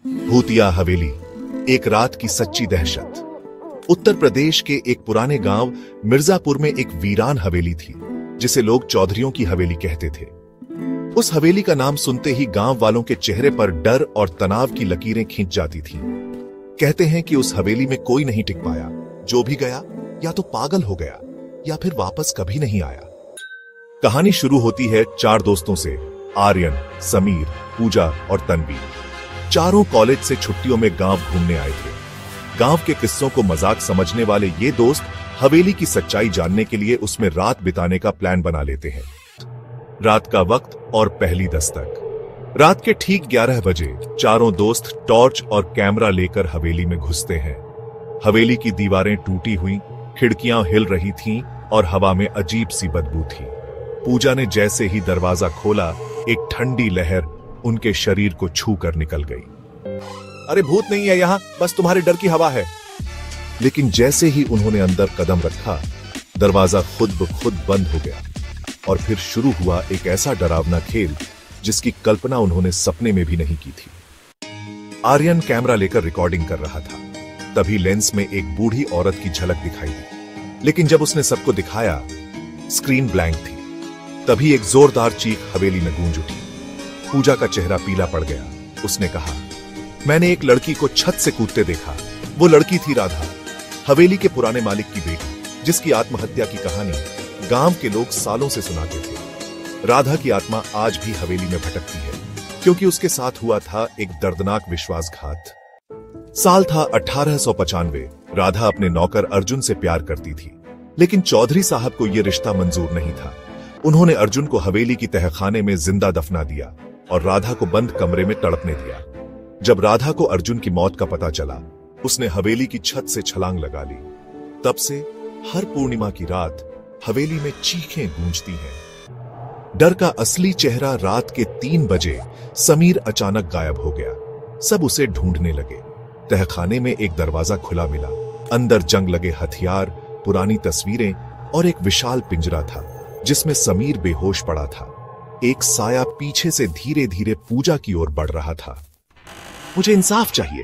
भूतिया हवेली, एक रात की सच्ची दहशत। उत्तर प्रदेश के एक पुराने गांव मिर्जापुर में एक वीरान हवेली थी जिसे लोग चौधरियों की हवेली कहते थे। उस हवेली का नाम सुनते ही गांव वालों के चेहरे पर डर और तनाव की लकीरें खींच जाती थीं। कहते हैं कि उस हवेली में कोई नहीं टिक पाया। जो भी गया या तो पागल हो गया या फिर वापस कभी नहीं आया। कहानी शुरू होती है 4 दोस्तों से, आर्यन, समीर, पूजा और तन्वी। चारों कॉलेज से छुट्टियों में गांव घूमने आए थे। गांव के किस्सों को मजाक समझने वाले ये दोस्त हवेली की सच्चाई जानने के लिए उसमें रात बिताने का प्लान बना लेते हैं। रात का वक्त और पहली दस्तक। रात के ठीक 11 बजे चारों दोस्त टॉर्च और कैमरा लेकर हवेली में घुसते हैं। हवेली की दीवारें टूटी हुई, खिड़कियां हिल रही थीं और हवा में अजीब सी बदबू थी। पूजा ने जैसे ही दरवाजा खोला, एक ठंडी लहर उनके शरीर को छू कर निकल गई। अरे भूत नहीं है यहां, बस तुम्हारे डर की हवा है। लेकिन जैसे ही उन्होंने अंदर कदम रखा, दरवाजा खुद ब खुद बंद हो गया और फिर शुरू हुआ एक ऐसा डरावना खेल जिसकी कल्पना उन्होंने सपने में भी नहीं की थी। आर्यन कैमरा लेकर रिकॉर्डिंग कर रहा था। तभी लेंस में एक बूढ़ी औरत की झलक दिखाई दी, लेकिन जब उसने सबको दिखाया, स्क्रीन ब्लैंक थी। तभी एक जोरदार चीख हवेली में गूंज उठी। पूजा का चेहरा पीला पड़ गया। उसने कहा, मैंने एक लड़की को छत से कूदते देखा। वो लड़की थी राधा, हवेली के पुराने मालिक की बेटी, जिसकी आत्महत्या की कहानी गांव के लोग सालों से सुनाते थे। राधा की आत्मा आज भी हवेली में भटकती है, क्योंकि उसके साथ हुआ था एक दर्दनाक विश्वासघात। साल था 1895। राधा अपने नौकर अर्जुन से प्यार करती थी, लेकिन चौधरी साहब को यह रिश्ता मंजूर नहीं था। उन्होंने अर्जुन को हवेली की तहखाने में जिंदा दफना दिया और राधा को बंद कमरे में तड़पने दिया। जब राधा को अर्जुन की मौत का पता चला, उसने हवेली की छत से छलांग लगा ली। तब से हर पूर्णिमा की रात हवेली में चीखें गूंजती हैं। डर का असली चेहरा रात के 3 बजे समीर अचानक गायब हो गया। सब उसे ढूंढने लगे। तहखाने में एक दरवाजा खुला मिला। अंदर जंग लगे हथियार, पुरानी तस्वीरें और एक विशाल पिंजरा था जिसमें समीर बेहोश पड़ा था। एक साया पीछे से धीरे धीरे पूजा की ओर बढ़ रहा था। मुझे इंसाफ चाहिए।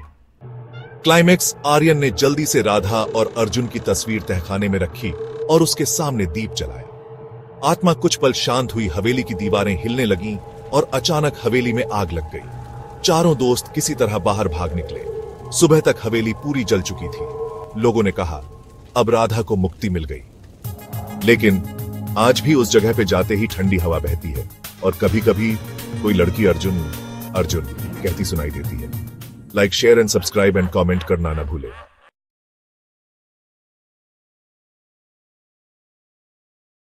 क्लाइमेक्स, आर्यन ने जल्दी से राधा और अर्जुन की तस्वीर तहखाने में रखी और उसके सामने दीप जलाया। आत्मा कुछ पल शांत हुई, हवेली की दीवारें हिलने लगीं और अचानक हवेली में आग लग गई। चारों दोस्त किसी तरह बाहर भाग निकले। सुबह तक हवेली पूरी जल चुकी थी। लोगों ने कहा, अब राधा को मुक्ति मिल गई। लेकिन आज भी उस जगह पे जाते ही ठंडी हवा बहती है और कभी कभी कोई लड़की अर्जुन अर्जुन कहती सुनाई देती है। Like, share and subscribe and comment करना ना भूले।